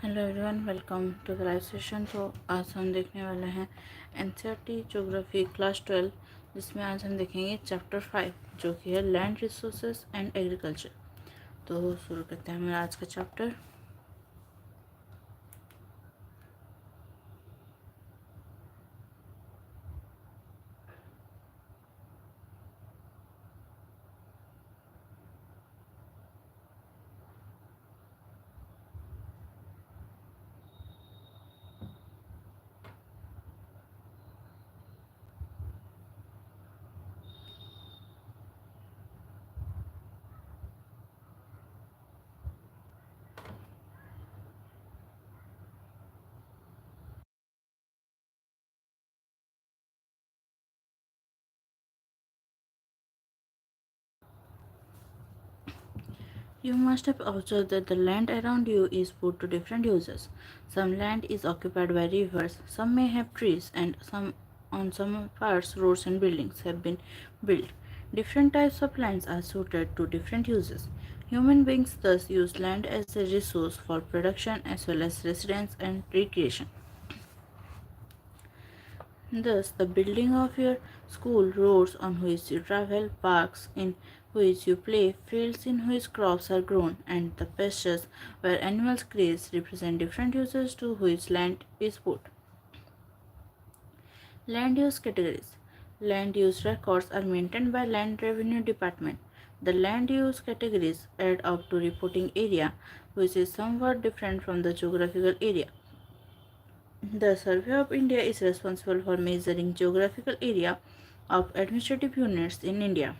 Hello everyone, welcome to the live session. तो आज हम देखने वाले हैं एनसीईआरटी ज्योग्राफी क्लास 12, जिसमें आज हम देखेंगे चैप्टर 5 जो कि है लैंड रिसोर्सेज एंड एग्रीकल्चर। तो शुरू करते हैं हमारा आज का chapter. You must have observed that the land around you is put to different uses. Some land is occupied by rivers, some may have trees, and some parts roads and buildings have been built. Different types of lands are suited to different uses. Human beings thus use land as a resource for production as well as residence and recreation. Thus, the building of your school, roads on which you travel, parks in which you play, fields in which crops are grown, and the pastures where animals graze represent different uses to which land is put. Land use categories. Land use records are maintained by Land Revenue Department. The land use categories add up to reporting area, which is somewhat different from the geographical area. The Survey of India is responsible for measuring geographical area of administrative units in India.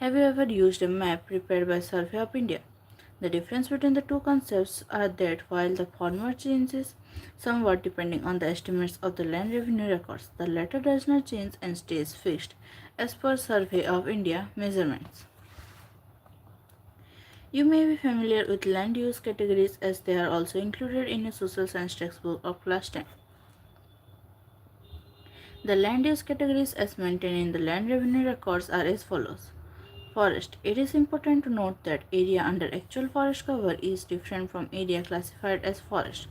Have you ever used a map prepared by Survey of India? The difference between the two concepts are that while the former changes somewhat depending on the estimates of the land revenue records, the latter does not change and stays fixed as per Survey of India measurements. You may be familiar with land use categories as they are also included in a social science textbook of class 10. The land use categories as maintained in the land revenue records are as follows. Forest. It is important to note that area under actual forest cover is different from area classified as forest.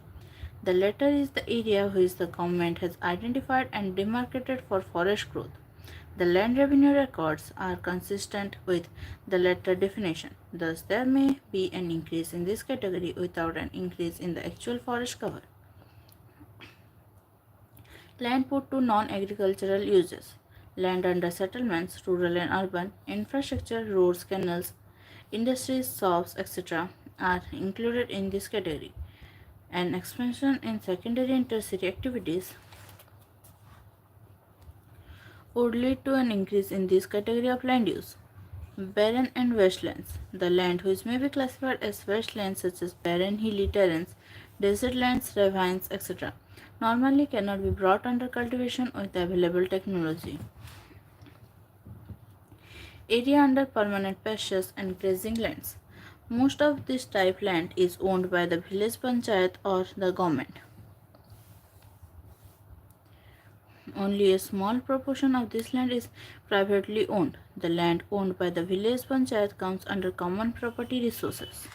The latter is the area which the government has identified and demarcated for forest growth. The land revenue records are consistent with the latter definition. Thus, there may be an increase in this category without an increase in the actual forest cover. Land put to non-agricultural uses. Land under settlements, rural and urban, infrastructure, roads, canals, industries, shops, etc. are included in this category. An expansion in secondary and tertiary activities would lead to an increase in this category of land use. Barren and wastelands. The land which may be classified as wastelands such as barren hilly terrains, desert lands, ravines, etc. normally cannot be brought under cultivation with available technology. Area under permanent pastures and grazing lands. Most of this type land is owned by the village panchayat or the government. Only a small proportion of this land is privately owned. The land owned by the village panchayat comes under common property resources.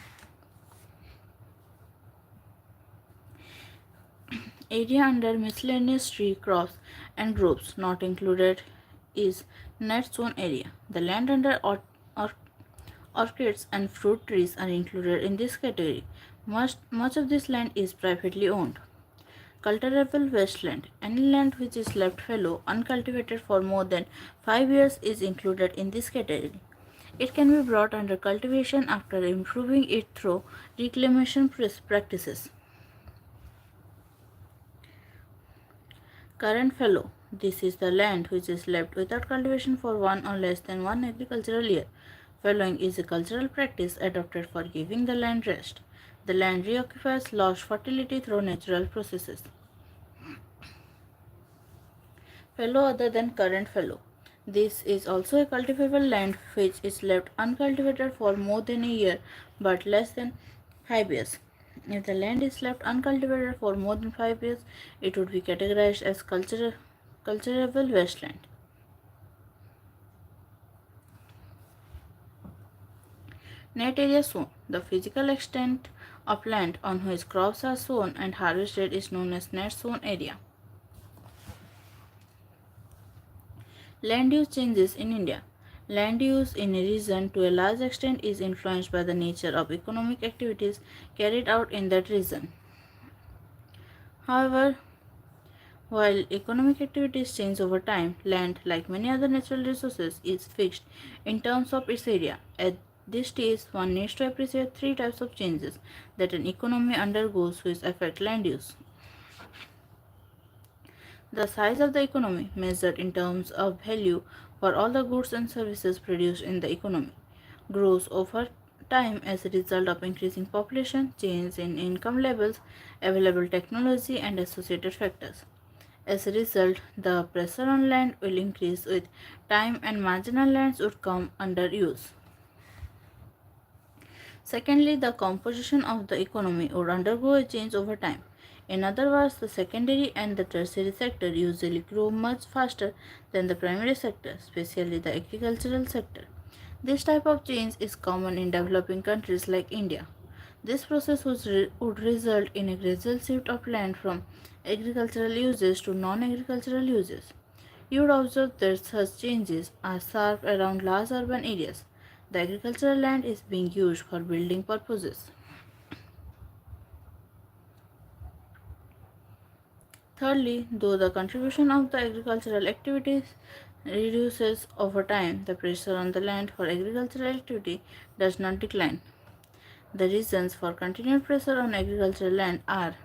Area under miscellaneous tree crops and groves not included is net zone area. The land under orchids and fruit trees are included in this category. Much of this land is privately owned. Cultivable wasteland. Any land which is left fallow, uncultivated for more than 5 years is included in this category. It can be brought under cultivation after improving it through reclamation practices. Current fallow. This is the land which is left without cultivation for one or less than one agricultural year. Fallowing is a cultural practice adopted for giving the land rest. The land reoccupies lost fertility through natural processes. Fallow other than current fallow. This is also a cultivable land which is left uncultivated for more than a year but less than 5 years. If the land is left uncultivated for more than 5 years, it would be categorized as cultivable wasteland. Net area zone. The physical extent of land on which crops are sown and harvested is known as net sown area. Land use changes in India. Land use in a region to a large extent is influenced by the nature of economic activities carried out in that region. However, while economic activities change over time, land, like many other natural resources, is fixed in terms of its area. At this stage, one needs to appreciate three types of changes that an economy undergoes which affect land use. The size of the economy, measured in terms of value for all the goods and services produced in the economy, grows over time as a result of increasing population, change in income levels, available technology, and associated factors. As a result, the pressure on land will increase with time and marginal lands would come under use. Secondly, the composition of the economy would undergo a change over time. In other words, the secondary and the tertiary sector usually grow much faster than the primary sector, especially the agricultural sector. This type of change is common in developing countries like India. This process would result in a gradual shift of land from agricultural uses to non-agricultural uses. You would observe that such changes are sharp around large urban areas. The agricultural land is being used for building purposes. Thirdly, though the contribution of the agricultural activities reduces over time, the pressure on the land for agricultural activity does not decline. The reasons for continued pressure on agricultural land are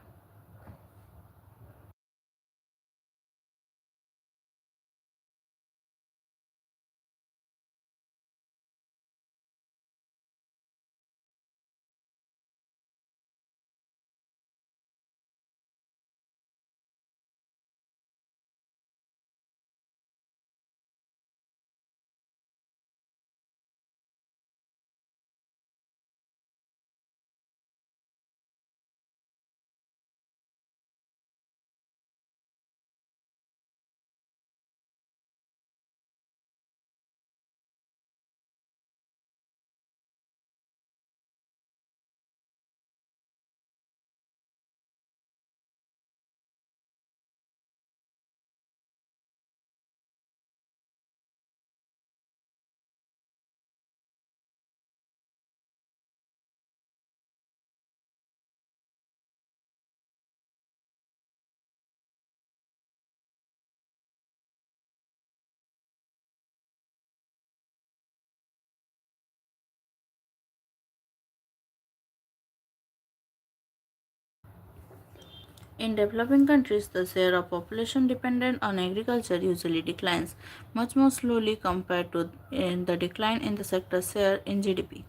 in developing countries, the share of population dependent on agriculture usually declines much more slowly compared to the decline in the sector share in GDP.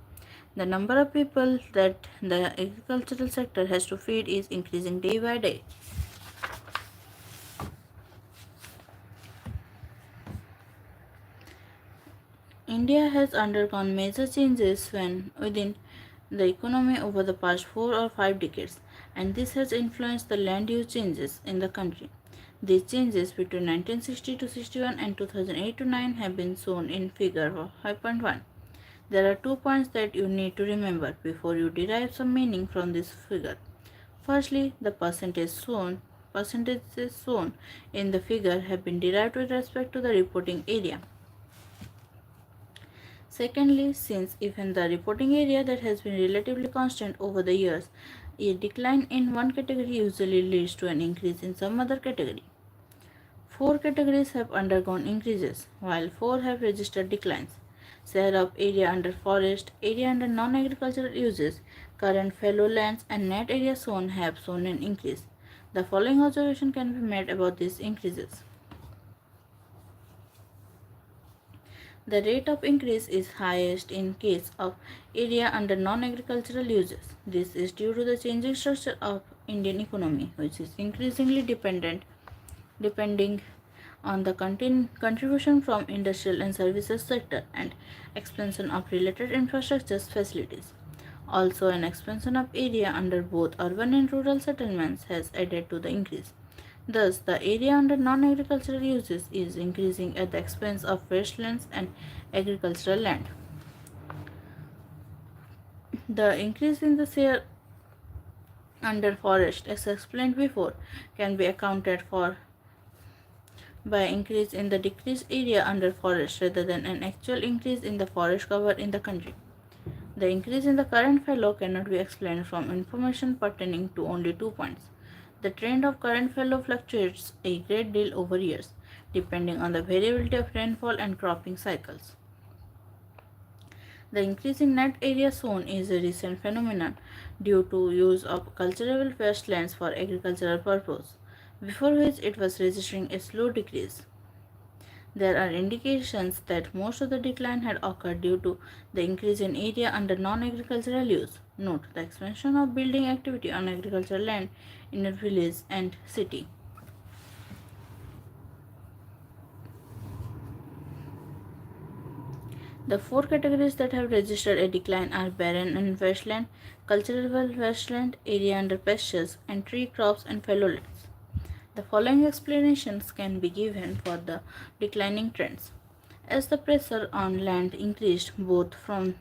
The number of people that the agricultural sector has to feed is increasing day by day. India has undergone major changes within the economy over the past 4 or 5 decades, and this has influenced the land use changes in the country. These changes between 1960 to 61 and 2008 to 9 have been shown in figure 5.1. There are 2 points that you need to remember before you derive some meaning from this figure. Firstly, the percentages shown in the figure have been derived with respect to the reporting area. Secondly, since even the reporting area that has been relatively constant over the years, a decline in one category usually leads to an increase in some other category. 4 categories have undergone increases, while 4 have registered declines. Share of area under forest, area under non-agricultural uses, current fallow lands, and net area sown have shown an increase. The following observation can be made about these increases. The rate of increase is highest in case of area under non-agricultural uses. This is due to the changing structure of Indian economy, which is increasingly depending on the contribution from industrial and services sector and expansion of related infrastructure facilities. Also, an expansion of area under both urban and rural settlements has added to the increase. Thus, the area under non-agricultural uses is increasing at the expense of wastelands and agricultural land. The increase in the share under forest, as explained before, can be accounted for by increase in the decreased area under forest rather than an actual increase in the forest cover in the country. The increase in the current fallow cannot be explained from information pertaining to only 2 points. The trend of current fallow fluctuates a great deal over years, depending on the variability of rainfall and cropping cycles. The increase in net area sown is a recent phenomenon due to use of cultivable wastelands for agricultural purpose, before which it was registering a slow decrease. There are indications that most of the decline had occurred due to the increase in area under non-agricultural use. Note the expansion of building activity on agricultural land in a village and city. The four categories that have registered a decline are barren and wasteland, cultivable wasteland, area under pastures, and tree crops and fallow lands. The following explanations can be given for the declining trends. As the pressure on land increased both from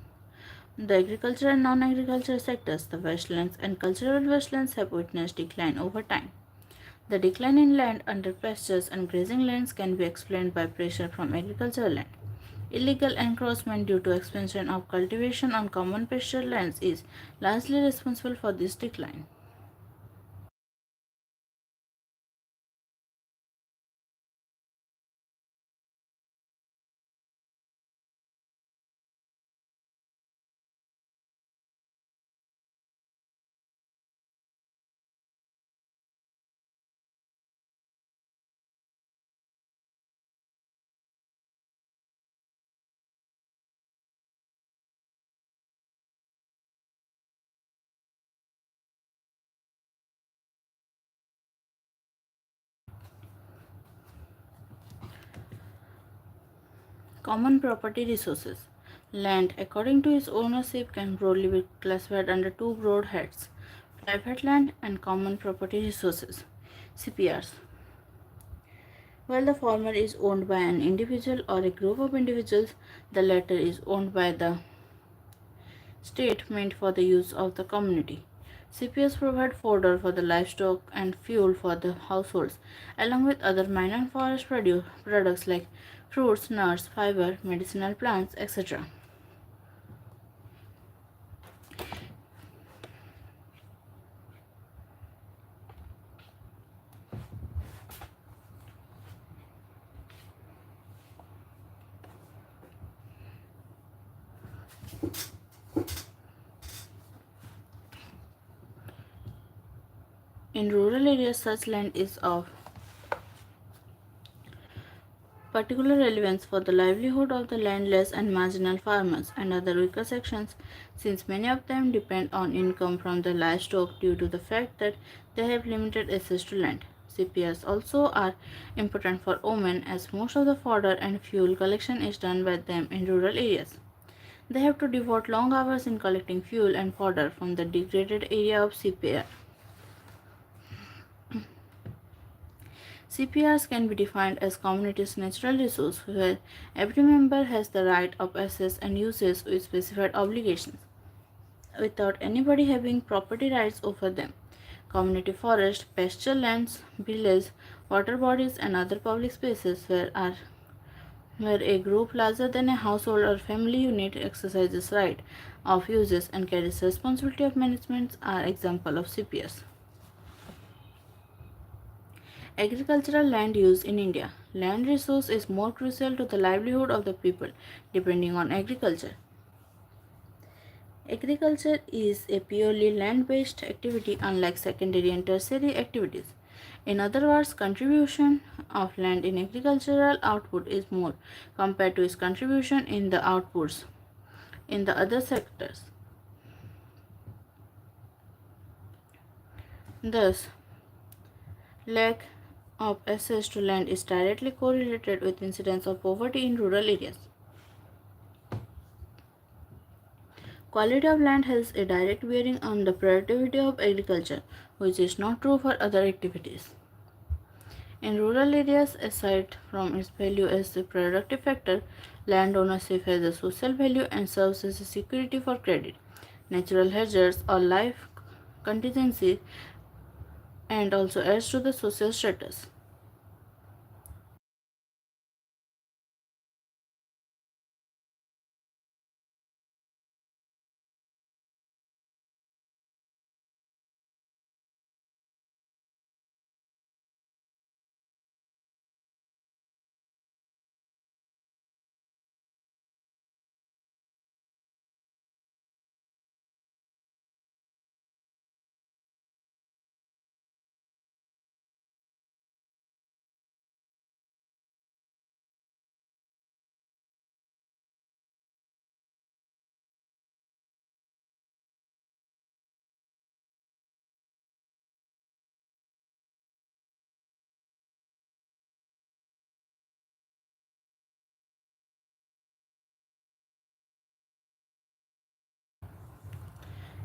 the agriculture and non-agricultural sectors, the wastelands and cultural wastelands have witnessed decline over time. The decline in land under pastures and grazing lands can be explained by pressure from agricultural land. Illegal encroachment due to expansion of cultivation on common pasture lands is largely responsible for this decline. Common property resources. Land, according to its ownership, can broadly be classified under two broad heads: private land and common property resources, CPRs. While the former is owned by an individual or a group of individuals, the latter is owned by the state meant for the use of the community. CPS provide fodder for the livestock and fuel for the households, along with other minor forest products like fruits, nuts, fiber, medicinal plants, etc. In rural areas, such land is of particular relevance for the livelihood of the landless and marginal farmers and other weaker sections, since many of them depend on income from the livestock due to the fact that they have limited access to land. CPS also are important for women, as most of the fodder and fuel collection is done by them in rural areas. They have to devote long hours in collecting fuel and fodder from the degraded area of CPR. CPRs can be defined as community's natural resource where every member has the right of access and uses with specified obligations, without anybody having property rights over them. Community forest, pasture lands, villages, water bodies, and other public spaces where a group larger than a household or family unit exercises right of uses and carries responsibility of management are examples of CPRs. Agricultural land use in India. Land resource is more crucial to the livelihood of the people depending on agriculture. Agriculture is a purely land-based activity unlike secondary and tertiary activities. In other words, contribution of land in agricultural output is more compared to its contribution in the outputs in the other sectors. Thus, lack of access to land is directly correlated with incidence of poverty in rural areas. Quality of land has a direct bearing on the productivity of agriculture, which is not true for other activities. In rural areas, aside from its value as a productive factor, land ownership has a social value and serves as a security for credit, natural hazards, or life contingency and also adds to the social status.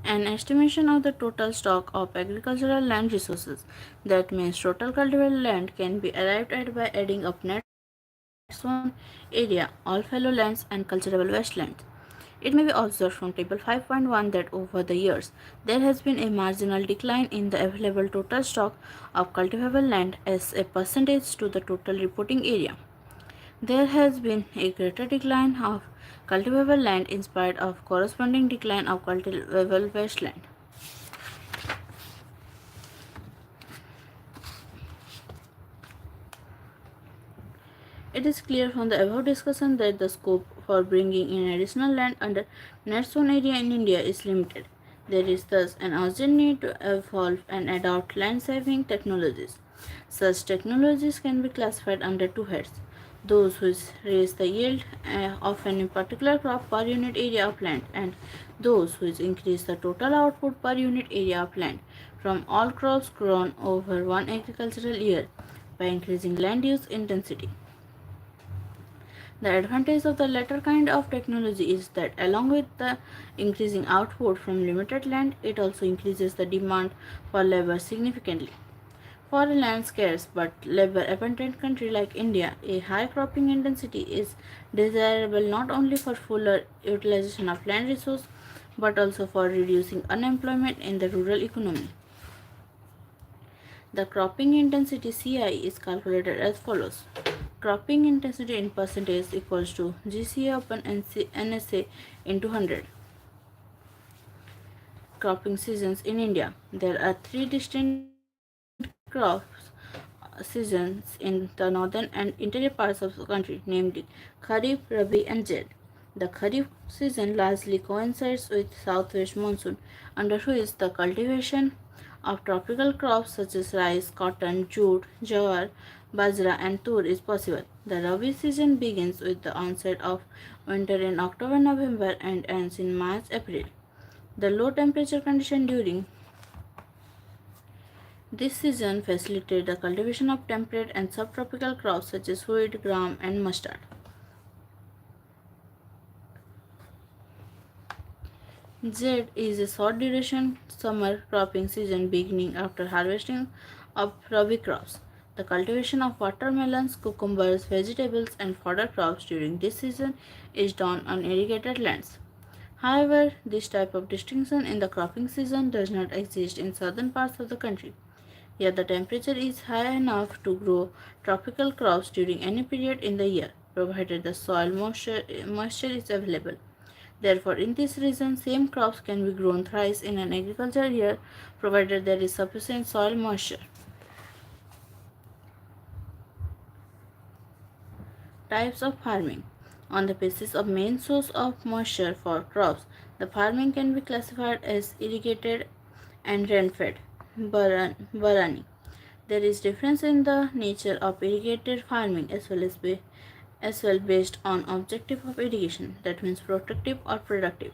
An estimation of the total stock of agricultural land resources, that means total cultivable land, can be arrived at by adding up net sown area, all fallow lands, and cultivable wastelands. It may be observed from Table 5.1 that over the years there has been a marginal decline in the available total stock of cultivable land as a percentage to the total reporting area. There has been a greater decline of cultivable land in spite of corresponding decline of cultivable wasteland. It is clear from the above discussion that the scope for bringing in additional land under net zone area in India is limited. There is thus an urgent need to evolve and adopt land saving technologies. Such technologies can be classified under two heads: those which raise the yield of any particular crop per unit area of land, and those which increase the total output per unit area of land from all crops grown over one agricultural year by increasing land use intensity. The advantage of the latter kind of technology is that along with the increasing output from limited land, it also increases the demand for labor significantly. For a land scarce but labor abundant country like India, a high cropping intensity is desirable not only for fuller utilization of land resource but also for reducing unemployment in the rural economy. The cropping intensity CI is calculated as follows. Cropping intensity in percentage equals to GCA upon NSA into 100. Cropping seasons in India. There are three distinct crops seasons in the northern and interior parts of the country, namely Kharif, Rabi, and Zaid. The Kharif season largely coincides with southwest monsoon, under which the cultivation of tropical crops such as rice, cotton, jute, jawar, bajra, and tur is possible. The Rabi season begins with the onset of winter in October-November and ends in March-April. The low temperature condition during this season facilitated the cultivation of temperate and subtropical crops such as wheat, gram, and mustard. Z is a short duration summer cropping season beginning after harvesting of Rabi crops. The cultivation of watermelons, cucumbers, vegetables, and fodder crops during this season is done on irrigated lands. However, this type of distinction in the cropping season does not exist in southern parts of the country. Yet the temperature is high enough to grow tropical crops during any period in the year, provided the soil moisture is available. Therefore, in this region, same crops can be grown thrice in an agricultural year, provided there is sufficient soil moisture. Types of farming. On the basis of main source of moisture for crops, the farming can be classified as irrigated and rain-fed. Barani. There is difference in the nature of irrigated farming as well based on objective of irrigation, that means protective or productive.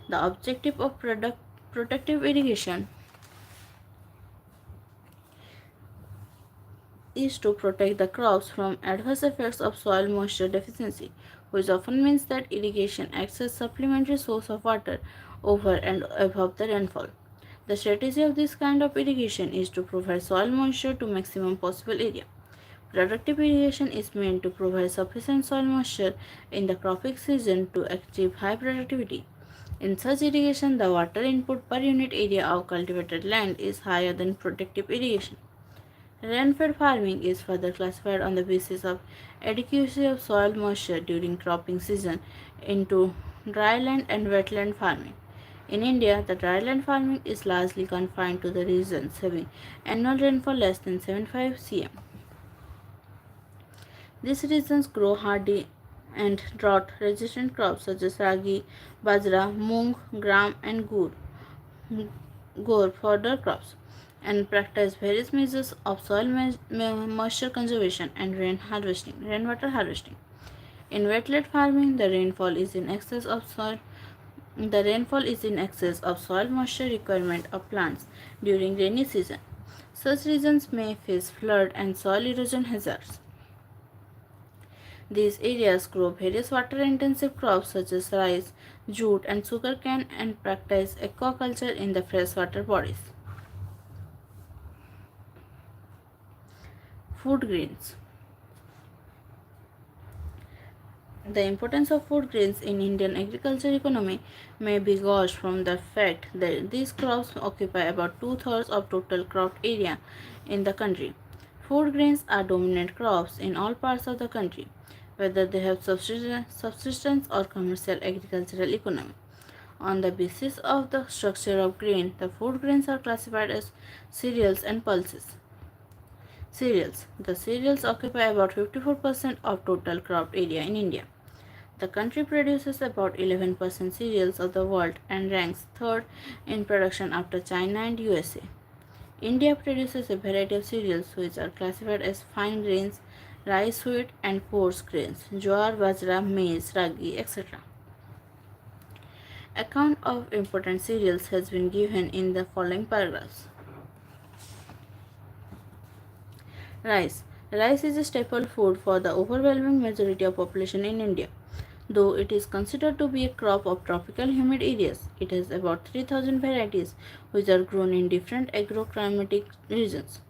The objective of protective irrigation is to protect the crops from adverse effects of soil moisture deficiency, which often means that irrigation acts as supplementary source of water over and above the rainfall. The strategy of this kind of irrigation is to provide soil moisture to maximum possible area. Productive irrigation is meant to provide sufficient soil moisture in the cropping season to achieve high productivity. In such irrigation, the water input per unit area of cultivated land is higher than protective irrigation. Rainfed farming is further classified on the basis of adequacy of soil moisture during cropping season into dryland and wetland farming. In India, the dryland farming is largely confined to the regions having annual rainfall less than 75 cm. These regions grow hardy and drought-resistant crops such as ragi, bajra, moong, gram, and gur fodder crops, and practice various measures of soil moisture conservation and rainwater harvesting. In wetland farming, the rainfall is in excess of soil moisture requirement of plants during rainy season. Such regions may face flood and soil erosion hazards. These areas grow various water-intensive crops such as rice, jute, and sugarcane and practice aquaculture in the freshwater bodies. Food grains. The importance of food grains in Indian agriculture economy may be gauged from the fact that these crops occupy about two-thirds of total cropped area in the country. Food grains are dominant crops in all parts of the country, whether they have subsistence or commercial agricultural economy. On the basis of the structure of grain, the food grains are classified as cereals and pulses. Cereals. The cereals occupy about 54% of total cropped area in India. The country produces about 11% cereals of the world and ranks third in production after China and USA. India produces a variety of cereals which are classified as fine grains, rice, wheat, and coarse grains, jowar, bajra, maize, ragi, etc. Account of important cereals has been given in the following paragraphs. Rice. Rice is a staple food for the overwhelming majority of population in India. Though it is considered to be a crop of tropical humid areas, it has about 3,000 varieties which are grown in different agroclimatic regions.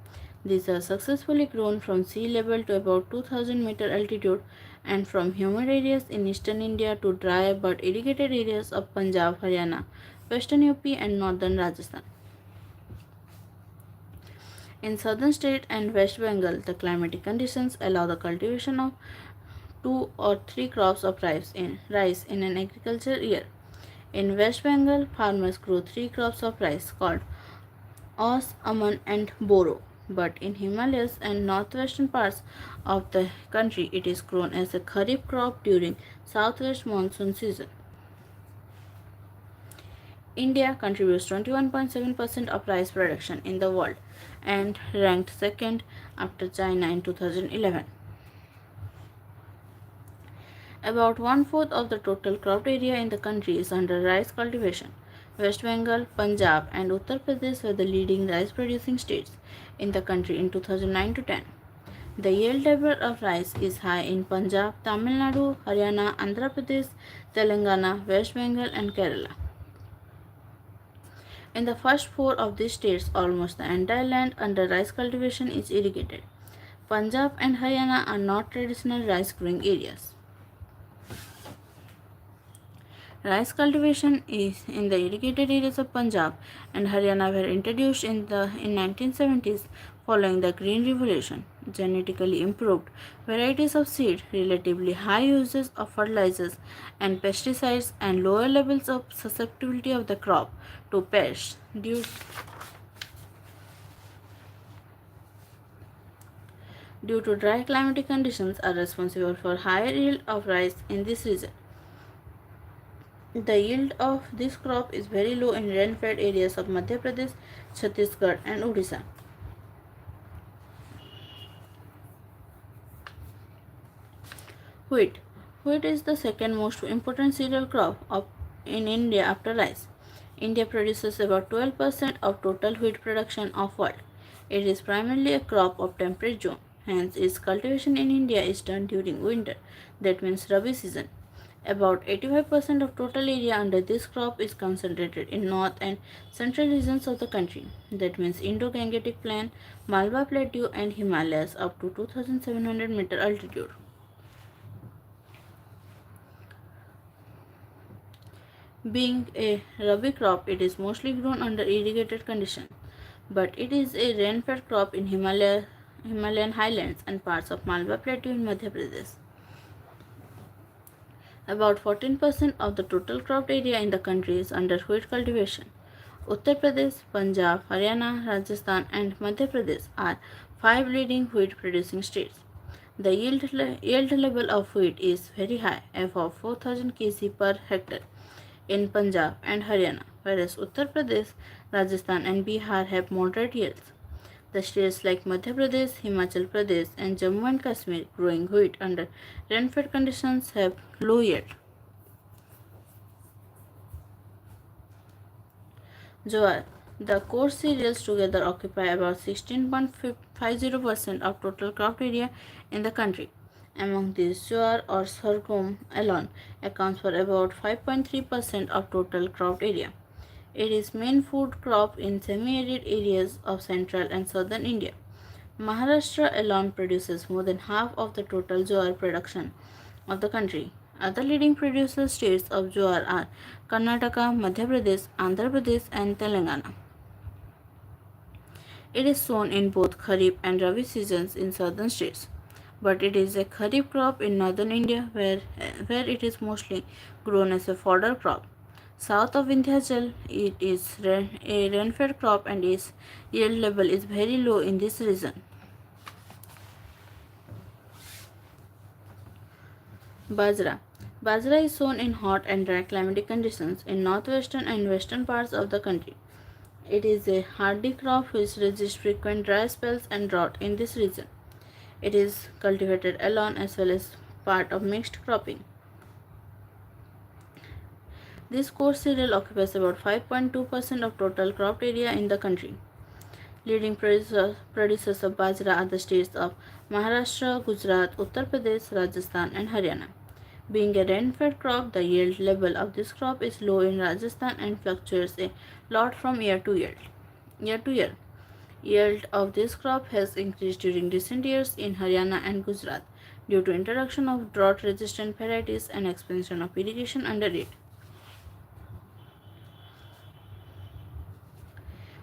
These are successfully grown from sea level to about 2,000-meter altitude and from humid areas in eastern India to dry but irrigated areas of Punjab, Haryana, western UP and northern Rajasthan. In southern state and West Bengal, the climatic conditions allow the cultivation of 2 or 3 crops of rice in an agricultural year. In West Bengal, farmers grow 3 crops of rice called Os, Aman and Boro. But in Himalayas and northwestern parts of the country, it is grown as a kharif crop during southwest monsoon season. India contributes 21.7% of rice production in the world and ranked second after China in 2011. About one-fourth of the total cropped area in the country is under rice cultivation. West Bengal, Punjab, and Uttar Pradesh were the leading rice-producing states in the country in 2009 to 10. The yield level of rice is high in Punjab, Tamil Nadu, Haryana, Andhra Pradesh, Telangana, West Bengal, and Kerala. In the first 4 of these states, almost the entire land under rice cultivation is irrigated. Punjab and Haryana are not traditional rice-growing areas. Rice cultivation is in the irrigated areas of Punjab and Haryana were introduced in 1970s following the Green Revolution. Genetically improved varieties of seed, relatively high uses of fertilizers and pesticides, and lower levels of susceptibility of the crop to pests due to dry climatic conditions are responsible for higher yield of rice in this region. The yield of this crop is very low in rain-fed areas of Madhya Pradesh, Chhattisgarh and Odisha. Wheat. Wheat is the second most important cereal crop in India after rice. India produces about 12% of total wheat production of world. It is primarily a crop of temperate zone. Hence, its cultivation in India is done during winter, that means Rabi season. About 85% of total area under this crop is concentrated in north and central regions of the country, that means Indo-Gangetic Plain, Malabar Plateau and Himalayas up to 2700 meter altitude. Being a rabi crop, it is mostly grown under irrigated conditions, but it is a rain-fed crop in Himalayan highlands and parts of Malwa Plateau in Madhya Pradesh. About 14% of the total cropped area in the country is under wheat cultivation. Uttar Pradesh, Punjab, Haryana, Rajasthan, and Madhya Pradesh are five leading wheat producing states. The yield level of wheat is very high, above 4000 kg per hectare in Punjab and Haryana, whereas Uttar Pradesh, Rajasthan, and Bihar have moderate yields. The states like Madhya Pradesh, Himachal Pradesh, and Jammu and Kashmir growing wheat under rain-fed conditions have low yield. Jowar. The coarse cereals together occupy about 16.50% of total crop area in the country. Among these, jowar or sorghum alone accounts for about 5.3% of total crop area. It is main food crop in semi-arid areas of central and southern India. Maharashtra alone produces more than half of the total jowar production of the country. Other leading producer states of jowar are Karnataka, Madhya Pradesh, Andhra Pradesh, and Telangana. It is sown in both Kharif and Rabi seasons in southern states, but it is a Kharif crop in northern India where it is mostly grown as a fodder crop. South of Vindhyachal, it is a rain-fed crop and its yield level is very low in this region. Bajra. Bajra is sown in hot and dry climatic conditions in northwestern and western parts of the country. It is a hardy crop which resists frequent dry spells and drought in this region. It is cultivated alone as well as part of mixed cropping. This coarse cereal occupies about 5.2% of total cropped area in the country. Leading producers of bajra are the states of Maharashtra, Gujarat, Uttar Pradesh, Rajasthan, and Haryana. Being a rain-fed crop, the yield level of this crop is low in Rajasthan and fluctuates a lot from year to year. Yield of this crop has increased during recent years in Haryana and Gujarat due to introduction of drought-resistant varieties and expansion of irrigation under it.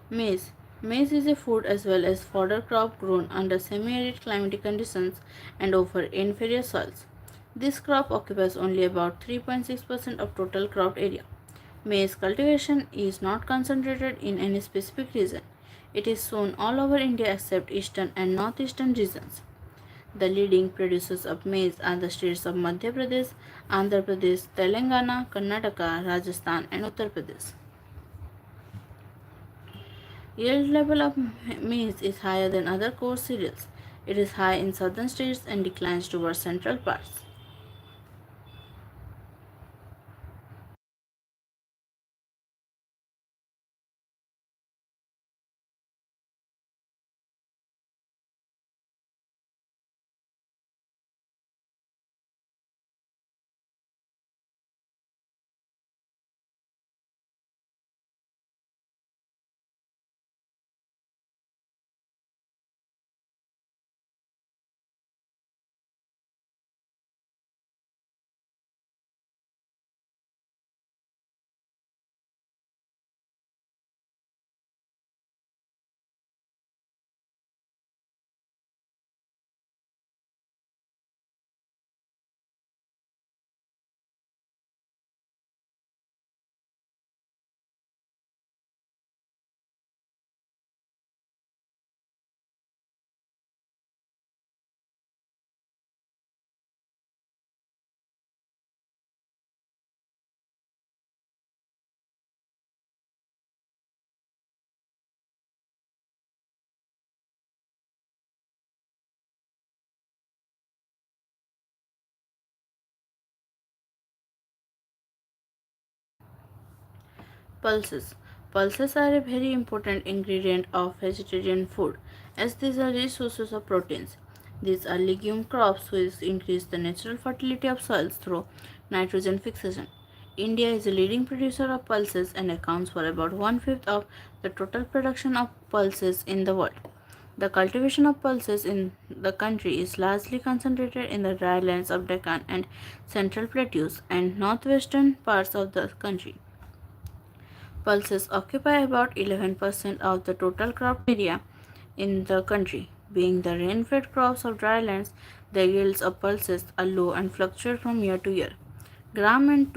Maize. Maize is a food as well as fodder crop grown under semi-arid climatic conditions and over inferior soils. This crop occupies only about 3.6% of total cropped area. Maize cultivation is not concentrated in any specific region. It is sown all over India except eastern and northeastern regions. The leading producers of maize are the states of Madhya Pradesh, Andhra Pradesh, Telangana, Karnataka, Rajasthan, and Uttar Pradesh. Yield level of maize is higher than other coarse cereals. It is high in southern states and declines towards central parts. Pulses. Pulses are a very important ingredient of vegetarian food as these are rich sources of proteins. These are legume crops which increase the natural fertility of soils through nitrogen fixation. India is a leading producer of pulses and accounts for about one-fifth of the total production of pulses in the world. The cultivation of pulses in the country is largely concentrated in the dry lands of Deccan and central plateaus and northwestern parts of the country. Pulses occupy about 11% of the total crop area in the country. Being the rain-fed crops of drylands, the yields of pulses are low and fluctuate from year to year. Gram and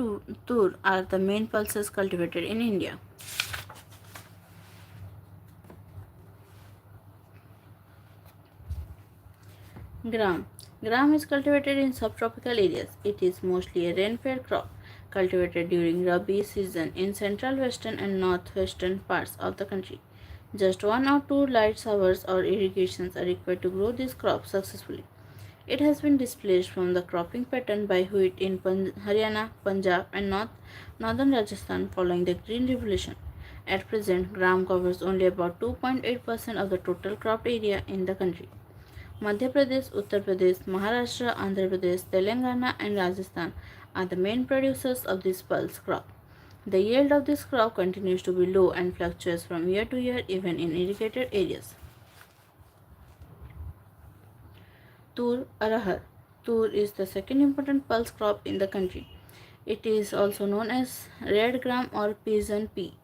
tur are the main pulses cultivated in India. Gram. Gram is cultivated in subtropical areas. It is mostly a rain-fed crop, cultivated during Rabi season in central, western and northwestern parts of the country. Just 1 or 2 light showers or irrigations are required to grow this crop successfully. It has been displaced from the cropping pattern by wheat in Haryana, Punjab and northern Rajasthan following the Green Revolution. At present, gram covers only about 2.8% of the total cropped area in the country. Madhya Pradesh, Uttar Pradesh, Maharashtra, Andhra Pradesh, Telangana, and Rajasthan are the main producers of this pulse crop. The yield of this crop continues to be low and fluctuates from year to year even in irrigated areas. Tur Arahar. Tur is the second important pulse crop in the country. It is also known as red gram or pigeon pea.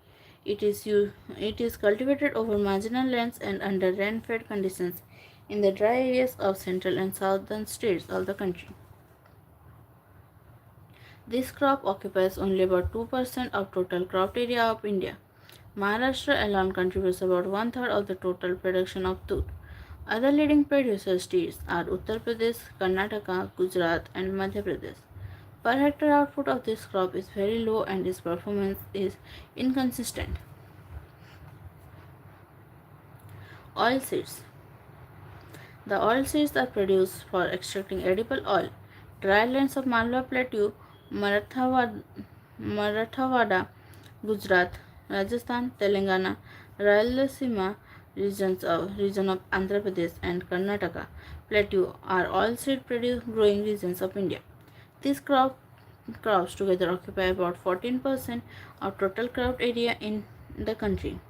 It is cultivated over marginal lands and under rain-fed conditions in the dry areas of central and southern states of the country. This crop occupies only about 2% of total cropped area of India. Maharashtra alone contributes about one-third of the total production of tur. Other leading producer states are Uttar Pradesh, Karnataka, Gujarat, and Madhya Pradesh. Per hectare output of this crop is very low and its performance is inconsistent. Oilseeds. The oilseeds are produced for extracting edible oil. Drylands of Malwa Plateau, Marathwada, Gujarat, Rajasthan, Telangana, Rayalaseema region of Andhra Pradesh and Karnataka Plateau are oilseed growing regions of India. These crops together occupy about 14% of total cropped area in the country.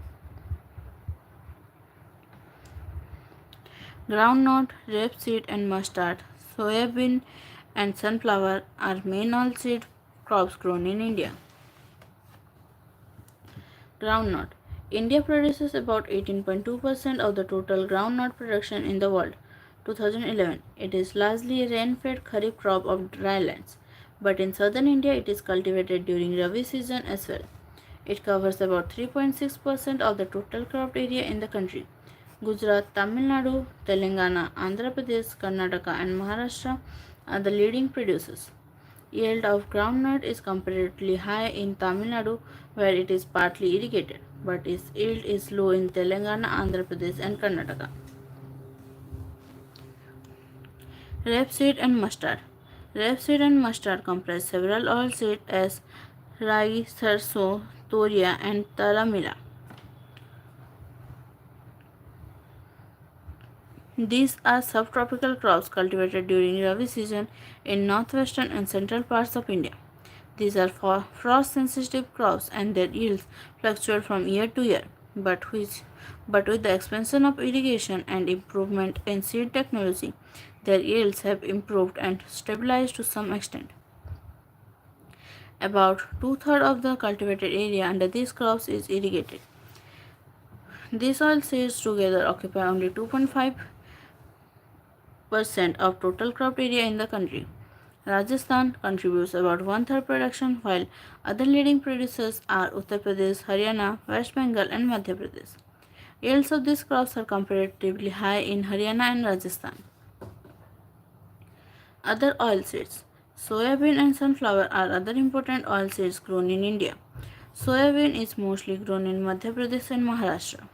Groundnut, rapeseed and mustard, soybean and sunflower are main oilseed crops grown in India. Groundnut. India produces about 18.2% of the total groundnut production in the world. 2011. It is largely a rain-fed kharif crop of drylands, but in southern India it is cultivated during Rabi season as well. It covers about 3.6% of the total cropped area in the country. Gujarat, Tamil Nadu, Telangana, Andhra Pradesh, Karnataka, and Maharashtra are the leading producers. Yield of groundnut is comparatively high in Tamil Nadu, where it is partly irrigated, but its yield is low in Telangana, Andhra Pradesh, and Karnataka. Rapeseed and mustard. Rapeseed and mustard comprise several oilseeds as rai, sarso, toria, and taramila. These are subtropical crops cultivated during Rabi season in northwestern and central parts of India. These are frost-sensitive crops and their yields fluctuate from year to year, but with the expansion of irrigation and improvement in seed technology, their yields have improved and stabilized to some extent. About two-thirds of the cultivated area under these crops is irrigated. These oilseeds together occupy only 2.5% of total cropped area in the country. Rajasthan contributes about one-third production, while other leading producers are Uttar Pradesh, Haryana, West Bengal, and Madhya Pradesh. Yields of these crops are comparatively high in Haryana and Rajasthan. Other oilseeds. Soybean and sunflower are other important oilseeds grown in India. Soybean is mostly grown in Madhya Pradesh and Maharashtra.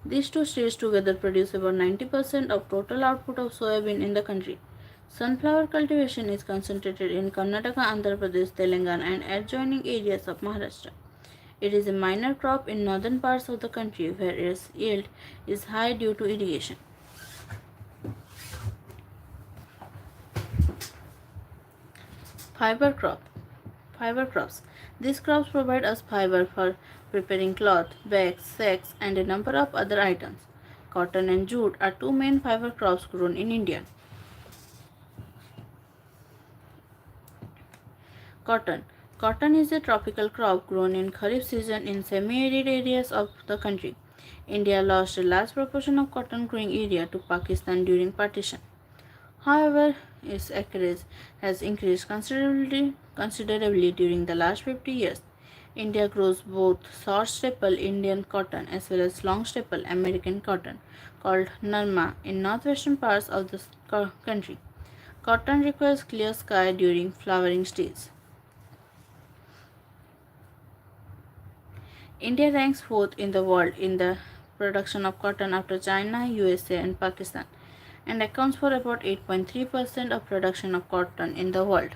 These two states together produce about 90% of total output of soybean in the country. Sunflower cultivation is concentrated in Karnataka, Andhra Pradesh, Telangana, and adjoining areas of Maharashtra. It is a minor crop in northern parts of the country where its yield is high due to irrigation. Fiber crops. These crops provide us fiber for preparing cloth, bags, sacks, and a number of other items. Cotton and jute are two main fiber crops grown in India. Cotton. Cotton is a tropical crop grown in Kharif season in semi-arid areas of the country. India lost a large proportion of cotton growing area to Pakistan during partition. However, its acreage has increased considerably during the last 50 years. India grows both short staple Indian cotton as well as long staple American cotton called Narma in northwestern parts of the country. Cotton requires clear sky during flowering stage. India ranks fourth in the world in the production of cotton after China, USA, and Pakistan, and accounts for about 8.3% of production of cotton in the world.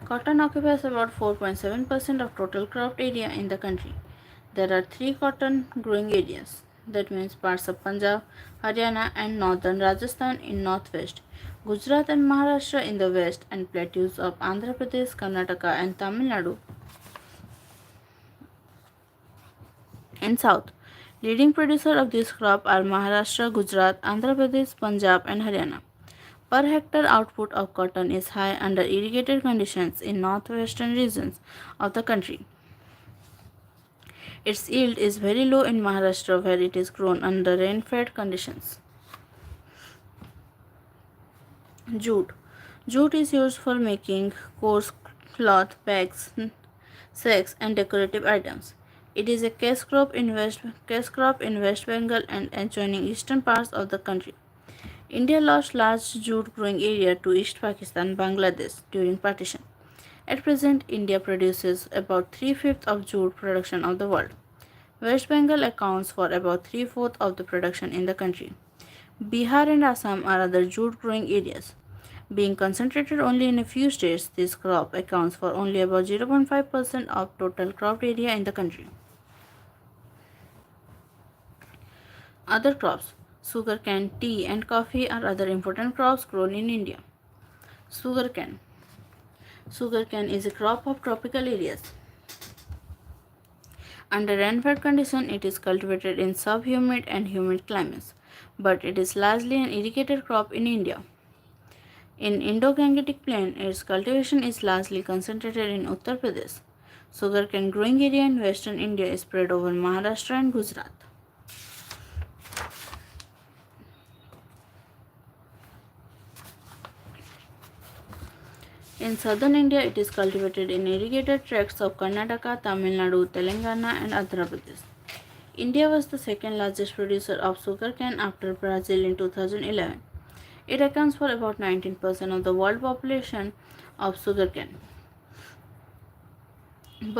Cotton occupies about 4.7% of total cropped area in the country. There are three cotton growing areas, that means parts of Punjab, Haryana, and northern Rajasthan in northwest, Gujarat and Maharashtra in the west, and plateaus of Andhra Pradesh, Karnataka, and Tamil Nadu in south. Leading producers of this crop are Maharashtra, Gujarat, Andhra Pradesh, Punjab, and Haryana. Per hectare output of cotton is high under irrigated conditions in northwestern regions of the country. Its yield is very low in Maharashtra where it is grown under rain-fed conditions. Jute. Jute is used for making coarse cloth, bags, sacks, and decorative items. It is a cash crop in West Bengal and adjoining eastern parts of the country. India lost large jute growing area to East Pakistan, Bangladesh during partition. At present, India produces about 3/5 of jute production of the world. West Bengal accounts for about 3/4 of the production in the country. Bihar and Assam are other jute growing areas. Being concentrated only in a few states, this crop accounts for only about 0.5% of total cropped area in the country. Other crops. Sugarcane, tea, and coffee are other important crops grown in India. Sugarcane. Sugarcane is a crop of tropical areas. Under rainfed conditions, it is cultivated in subhumid and humid climates, but it is largely an irrigated crop in India. In Indo-Gangetic Plain, its cultivation is largely concentrated in Uttar Pradesh. Sugarcane growing area in western India is spread over Maharashtra and Gujarat. In southern India, it is cultivated in irrigated tracts of Karnataka, Tamil Nadu, Telangana, and Andhra Pradesh. India was the second largest producer of sugarcane after Brazil in 2011. It accounts for about 19% of the world population of sugarcane,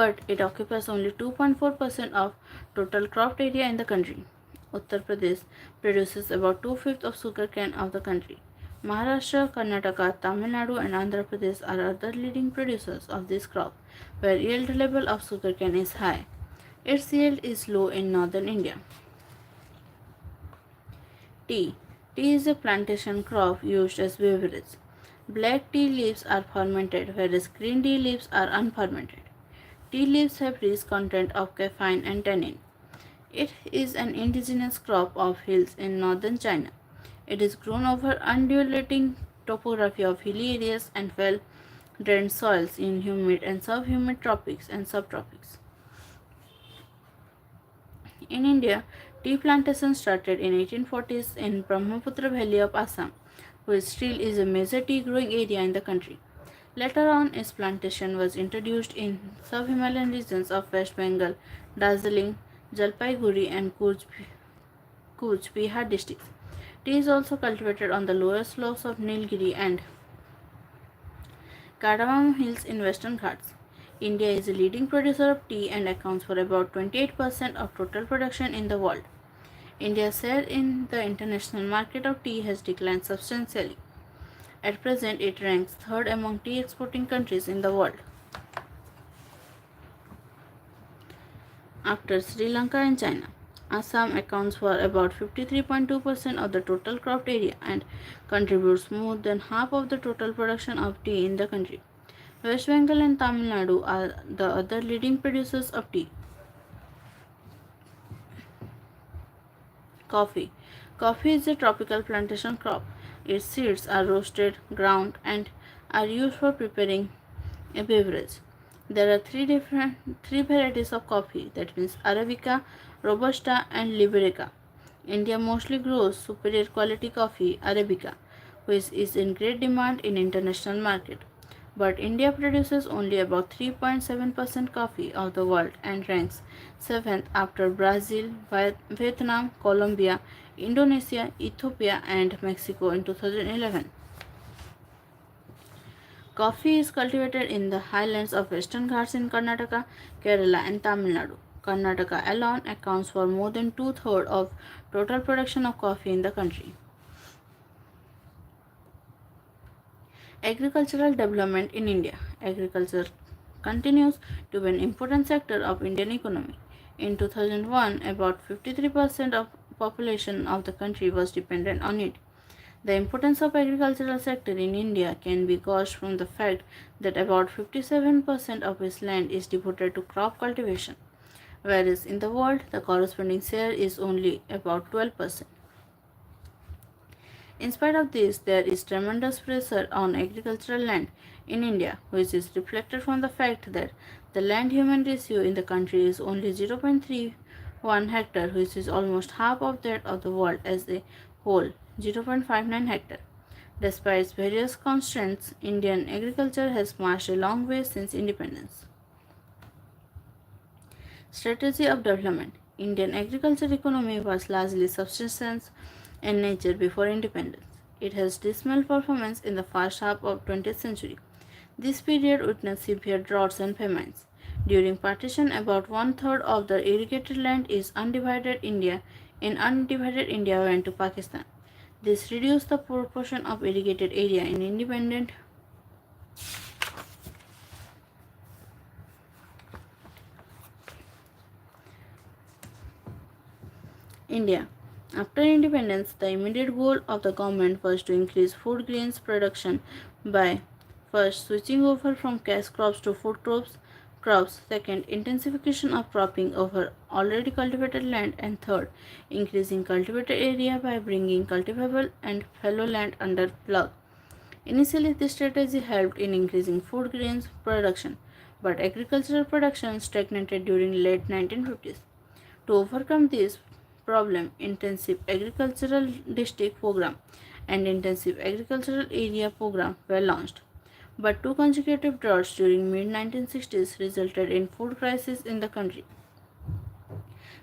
but it occupies only 2.4% of total cropped area in the country. Uttar Pradesh produces about 2/5 of sugarcane of the country. Maharashtra, Karnataka, Tamil Nadu, and Andhra Pradesh are other leading producers of this crop, where yield level of sugarcane is high. Its yield is low in northern India. Tea. Tea is a plantation crop used as beverage. Black tea leaves are fermented, whereas green tea leaves are unfermented. Tea leaves have rich content of caffeine and tannin. It is an indigenous crop of hills in northern China. It is grown over undulating topography of hilly areas and well-drained soils in humid and subhumid tropics and subtropics. In India, tea plantations started in 1840s in Brahmaputra Valley of Assam, which still is a major tea growing area in the country. Later on, its plantation was introduced in sub-Himalayan regions of West Bengal, Darjeeling, Jalpaiguri, and Cooch Behar districts. Tea is also cultivated on the lower slopes of Nilgiri and Cardamom Hills in Western Ghats. India is a leading producer of tea and accounts for about 28% of total production in the world. India's share in the international market of tea has declined substantially. At present, it ranks third among tea exporting countries in the world, after Sri Lanka and China. Assam accounts for about 53.2% of the total cropped area and contributes more than half of the total production of tea in the country. West Bengal and Tamil Nadu are the other leading producers of tea. Coffee. Coffee is a tropical plantation crop. Its seeds are roasted, ground, and are used for preparing a beverage. There are three varieties of coffee, that means Arabica, Robusta and Liberica. India mostly grows superior quality coffee, Arabica, which is in great demand in international market. But India produces only about 3.7% coffee of the world and ranks 7th after Brazil, Vietnam, Colombia, Indonesia, Ethiopia and Mexico in 2011. Coffee is cultivated in the highlands of Western Ghats in Karnataka, Kerala, and Tamil Nadu. Karnataka alone accounts for more than two-thirds of total production of coffee in the country. Agricultural development in India. Agriculture continues to be an important sector of Indian economy. In 2001, about 53% of population of the country was dependent on it. The importance of agricultural sector in India can be gauged from the fact that about 57% of its land is devoted to crop cultivation, whereas in the world the corresponding share is only about 12%. In spite of this, there is tremendous pressure on agricultural land in India, which is reflected from the fact that the land human ratio in the country is only 0.31 hectare, which is almost half of that of the world as a whole, 0.59 hectare. Despite various constraints, Indian agriculture has marched a long way since independence. Strategy of development. Indian agriculture economy was largely subsistence in nature before independence. It has dismal performance in the first half of 20th century. This period witnessed severe droughts and famines. During partition, about one-third of the irrigated land in undivided India went to Pakistan. This reduced the proportion of irrigated area in independent India. After independence, the immediate goal of the government was to increase food grains production by first switching over from cash crops to food crops, second intensification of cropping over already cultivated land, and third increasing cultivated area by bringing cultivable and fallow land under plough. Initially, this strategy helped in increasing food grains production, but agricultural production stagnated during late 1950s. To overcome this problem, intensive agricultural district program and intensive agricultural area program were launched. But two consecutive droughts during mid 1960s resulted in food crisis in the country.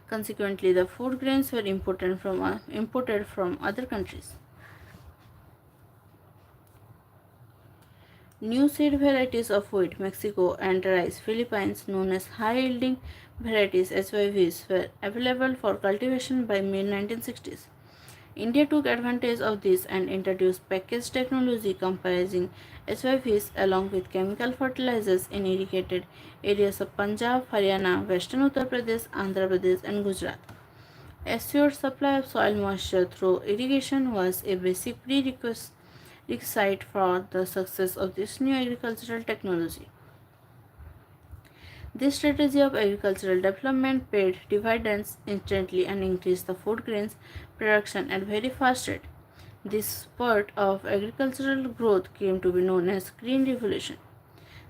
Consequently, the food grains were imported from other countries. New seed varieties of wheat, Mexico, and rice, Philippines, known as high-yielding varieties (HYVs), were available for cultivation by mid-1960s. India took advantage of this and introduced packaged technology comprising HYVs along with chemical fertilizers in irrigated areas of Punjab, Haryana, Western Uttar Pradesh, Andhra Pradesh, and Gujarat. Assured supply of soil moisture through irrigation was a basic prerequisite for the success of this new agricultural technology. This strategy of agricultural development paid dividends instantly and increased the food grains production at a very fast rate. This spurt of agricultural growth came to be known as Green Revolution.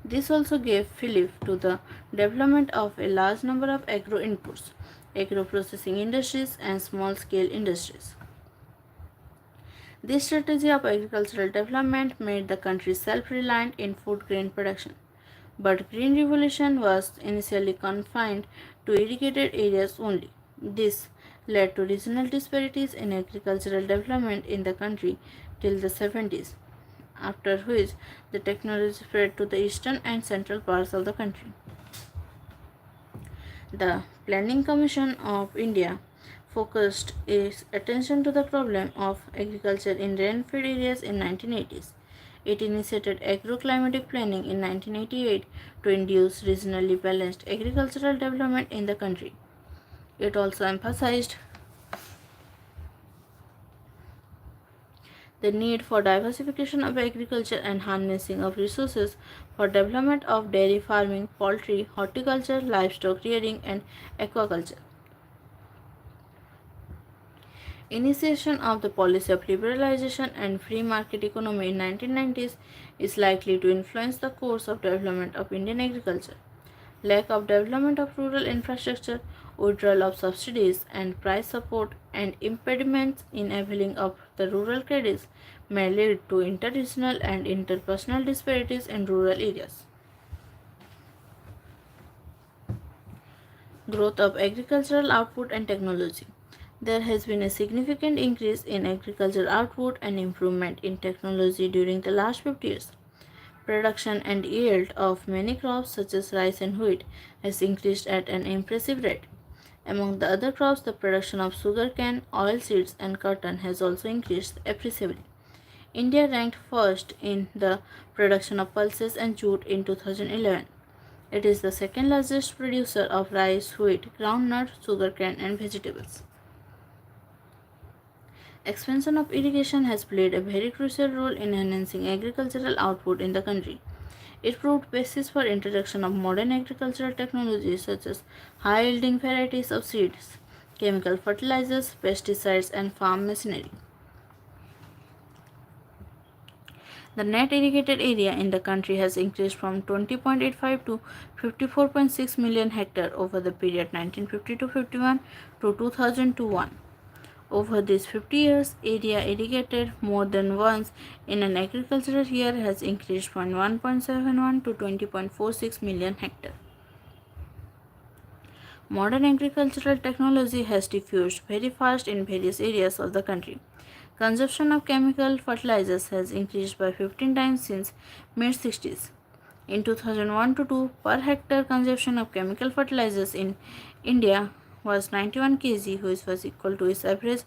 This also gave fillip to the development of a large number of agro inputs, agro processing industries, and small scale industries. This strategy of agricultural development made the country self reliant in food grain production. But Green Revolution was initially confined to irrigated areas only. This led to regional disparities in agricultural development in the country till the 70s, after which the technology spread to the eastern and central parts of the country. The Planning Commission of India focused its attention to the problem of agriculture in rain-fed areas in 1980s. It initiated agroclimatic planning in 1988 to induce regionally balanced agricultural development in the country. It also emphasized the need for diversification of agriculture and harnessing of resources for development of dairy farming, poultry, horticulture, livestock rearing, and aquaculture. Initiation of the policy of liberalization and free market economy in 1990s is likely to influence the course of development of Indian agriculture. Lack of development of rural infrastructure, withdrawal of subsidies and price support, and impediments in availing of the rural credits may lead to interregional and interpersonal disparities in rural areas. Growth of agricultural output and technology. There has been a significant increase in agricultural output and improvement in technology during the last 50 years. Production and yield of many crops such as rice and wheat has increased at an impressive rate. Among the other crops, the production of sugarcane, oilseeds, and cotton has also increased appreciably. India ranked first in the production of pulses and jute in 2011. It is the second largest producer of rice, wheat, groundnut, sugarcane, and vegetables. Expansion of irrigation has played a very crucial role in enhancing agricultural output in the country. It proved basis for introduction of modern agricultural technologies such as high-yielding varieties of seeds, chemical fertilizers, pesticides, and farm machinery. The net irrigated area in the country has increased from 20.85 to 54.6 million hectare over the period 1950 to 51 to 2000 to 1. Over these 50 years, area irrigated more than once in an agricultural year has increased from 1.71 to 20.46 million hectare. Modern agricultural technology has diffused very fast in various areas of the country. Consumption of chemical fertilizers has increased by 15 times since mid 60s. In 2001 to 2 per hectare consumption of chemical fertilizers in India was 91 kg, which was equal to its average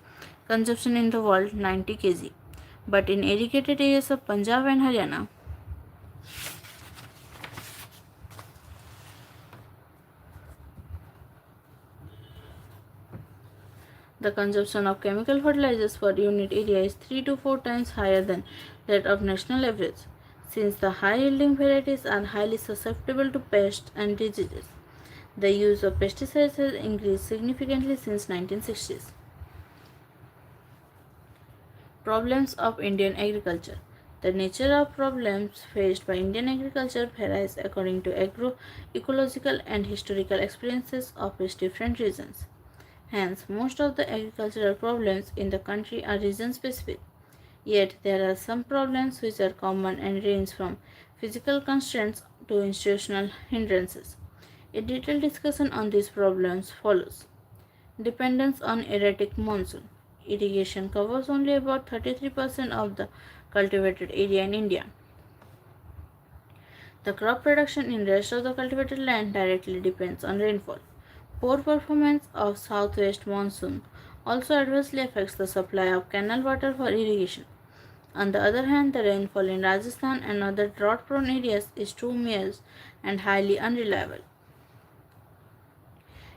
consumption in the world 90 kg. But in irrigated areas of Punjab and Haryana, the consumption of chemical fertilizers per unit area is 3 to 4 times higher than that of national average, since the high-yielding varieties are highly susceptible to pests and diseases. The use of pesticides has increased significantly since 1960s. Problems of Indian agriculture. The nature of problems faced by Indian agriculture varies according to agroecological and historical experiences of its different regions. Hence, most of the agricultural problems in the country are region specific. Yet, there are some problems which are common and range from physical constraints to institutional hindrances. A detailed discussion on these problems follows. Dependence on erratic monsoon. Irrigation covers only about 33% of the cultivated area in India. The crop production in rest of the cultivated land directly depends on rainfall. Poor performance of southwest monsoon also adversely affects the supply of canal water for irrigation. On the other hand, the rainfall in Rajasthan and other drought-prone areas is too meagre and highly unreliable.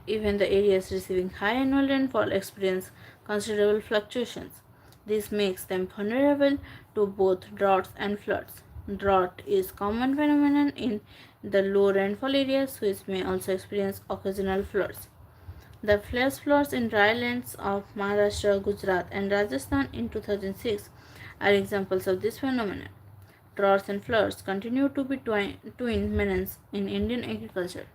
Even the areas receiving high annual rainfall experience considerable fluctuations. This makes them vulnerable to both droughts and floods. Drought is a common phenomenon in the low rainfall areas which may also experience occasional floods. The flash floods in dry lands of Maharashtra, Gujarat, and Rajasthan in 2006 are examples of this phenomenon. Droughts and floods continue to be twin menace in Indian agriculture.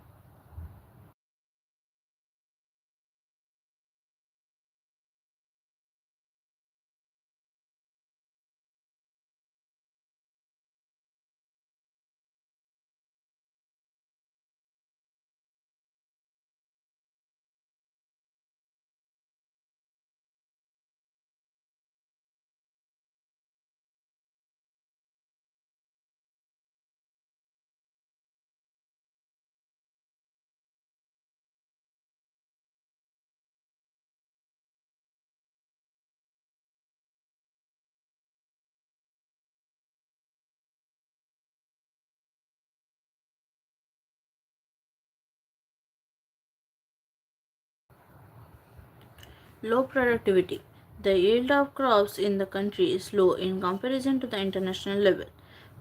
Low productivity. The yield of crops in the country is low in comparison to the international level.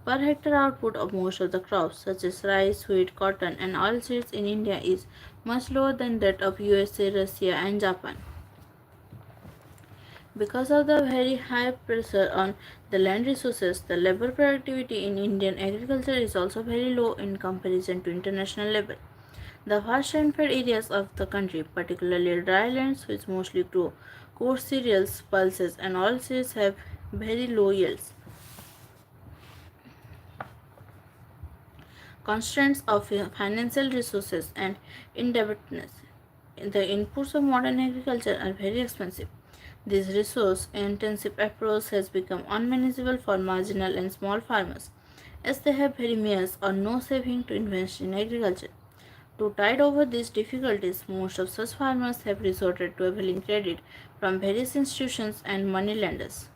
Per hectare output of most of the crops such as rice, wheat, cotton and oilseeds in India is much lower than that of USA, Russia and Japan. Because of the very high pressure on the land resources, the labor productivity in Indian agriculture is also very low in comparison to international level. The vast rainfed areas of the country, particularly dry lands which mostly grow coarse cereals, pulses, and oilseeds, have very low yields. Constraints of financial resources and indebtedness. The inputs of modern agriculture are very expensive. This resource intensive approach has become unmanageable for marginal and small farmers, as they have very means or no saving to invest in agriculture. To tide over these difficulties, most of such farmers have resorted to availing credit from various institutions and moneylenders.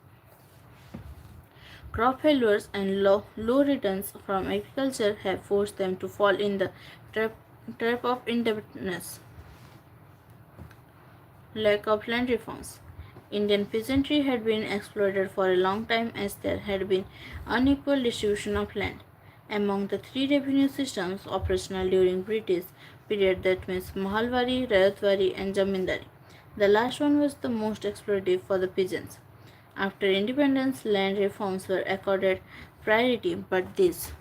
Crop failures and low returns from agriculture have forced them to fall in the trap, trap of indebtedness. Lack of land reforms. Indian peasantry had been exploited for a long time as there had been unequal distribution of land. Among the three revenue systems operational during British period, that means Mahalwari, Rayatwari and Zamindari, the last one was the most exploitative for the peasants. After independence, land reforms were accorded priority, but these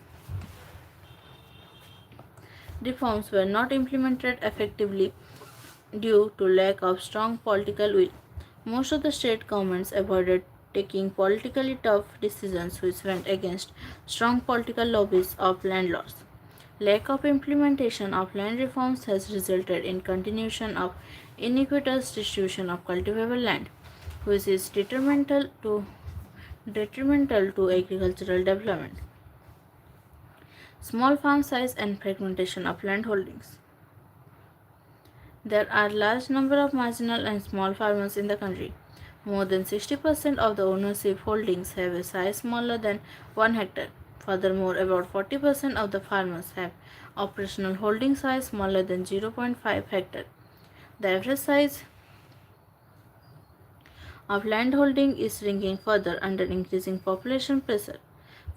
reforms were not implemented effectively due to lack of strong political will. Most of the state governments avoided taking politically tough decisions which went against strong political lobbies of landlords. Lack of implementation of land reforms has resulted in continuation of inequitous distribution of cultivable land, which is detrimental to agricultural development. Small farm size and fragmentation of land holdings. There are large number of marginal and small farmers in the country. More than 60% of the ownership holdings have a size smaller than 1 hectare. Furthermore, about 40% of the farmers have operational holding size smaller than 0.5 hectare. The average size of land holding is shrinking further under increasing population pressure.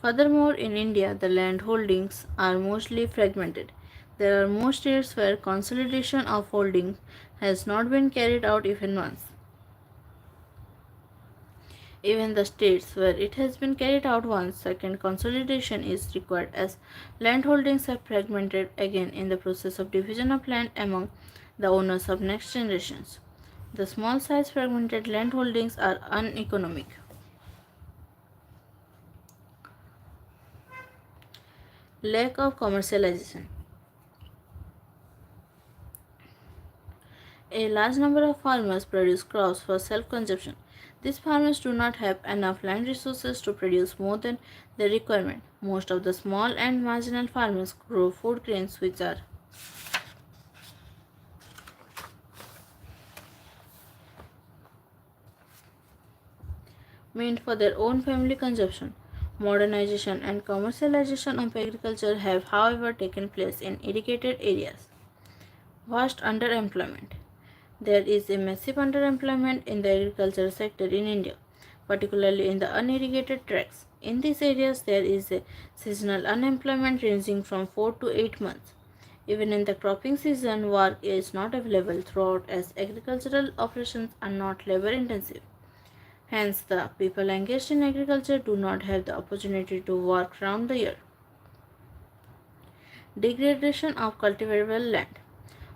Furthermore, in India, the land holdings are mostly fragmented. There are most states where consolidation of holdings has not been carried out even once. Even the states where it has been carried out once, second consolidation is required as land holdings have fragmented again in the process of division of land among the owners of next generations. The small size fragmented land holdings are uneconomic. Lack of commercialization. A large number of farmers produce crops for self-consumption. These farmers do not have enough land resources to produce more than their requirement. Most of the small and marginal farmers grow food grains which are meant for their own family consumption. Modernization and commercialization of agriculture have, however, taken place in irrigated areas. Vast underemployment. There is a massive underemployment in the agriculture sector in India, particularly in the unirrigated tracts. In these areas, there is a seasonal unemployment ranging from 4 to 8 months. Even in the cropping season, work is not available throughout as agricultural operations are not labor intensive. Hence, the people engaged in agriculture do not have the opportunity to work round the year. Degradation of cultivable land.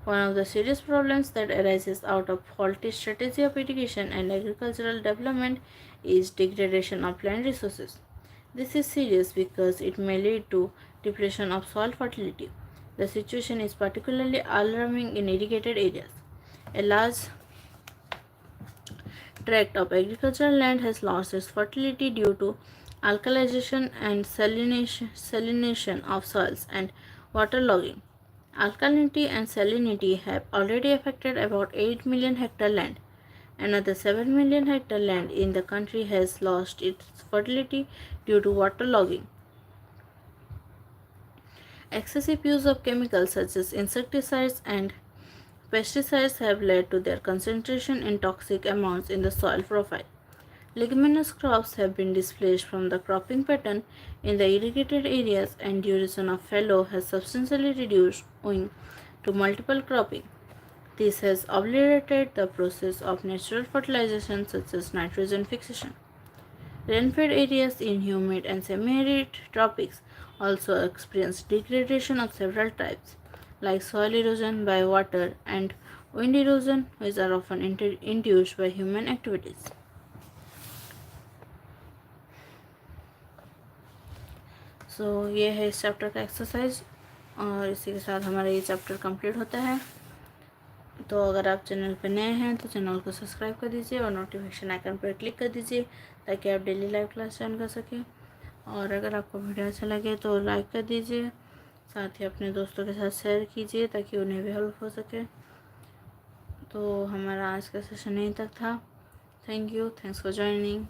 One of the serious problems that arises out of faulty strategy of irrigation and agricultural development is degradation of land resources. This is serious because it may lead to depletion of soil fertility. The situation is particularly alarming in irrigated areas. A large tract of agricultural land has lost its fertility due to alkalization and salination of soils and waterlogging. Alkalinity and salinity have already affected about 8 million hectare land. Another 7 million hectare land in the country has lost its fertility due to waterlogging. Excessive use of chemicals such as insecticides and pesticides have led to their concentration in toxic amounts in the soil profile. Leguminous crops have been displaced from the cropping pattern in the irrigated areas and duration of fallow has substantially reduced owing to multiple cropping. This has obliterated the process of natural fertilization such as nitrogen fixation. Rainfed areas in humid and semi-arid tropics also experience degradation of several types, like soil erosion by water and wind erosion, which are often induced by human activities. सो ये है इस chapter का exercise और इसी के साथ हमारा ये चैप्टर कंप्लीट होता है। तो अगर आप चैनल पर नए हैं तो चैनल को सब्सक्राइब कर दीजिए और नोटिफिकेशन आइकन पर क्लिक कर दीजिए ताकि आप डेली लाइव क्लास ज्वाइन कर सकें। और अगर आपको वीडियो अच्छा लगे तो लाइक कर दीजिए, साथ ही अपने दोस्तों के साथ शेयर कीजिए ताकि उन्हें भी हेल्प हो सके। तो हमारा आज का सेशन यहीं तक था। Thank you, thanks for joining.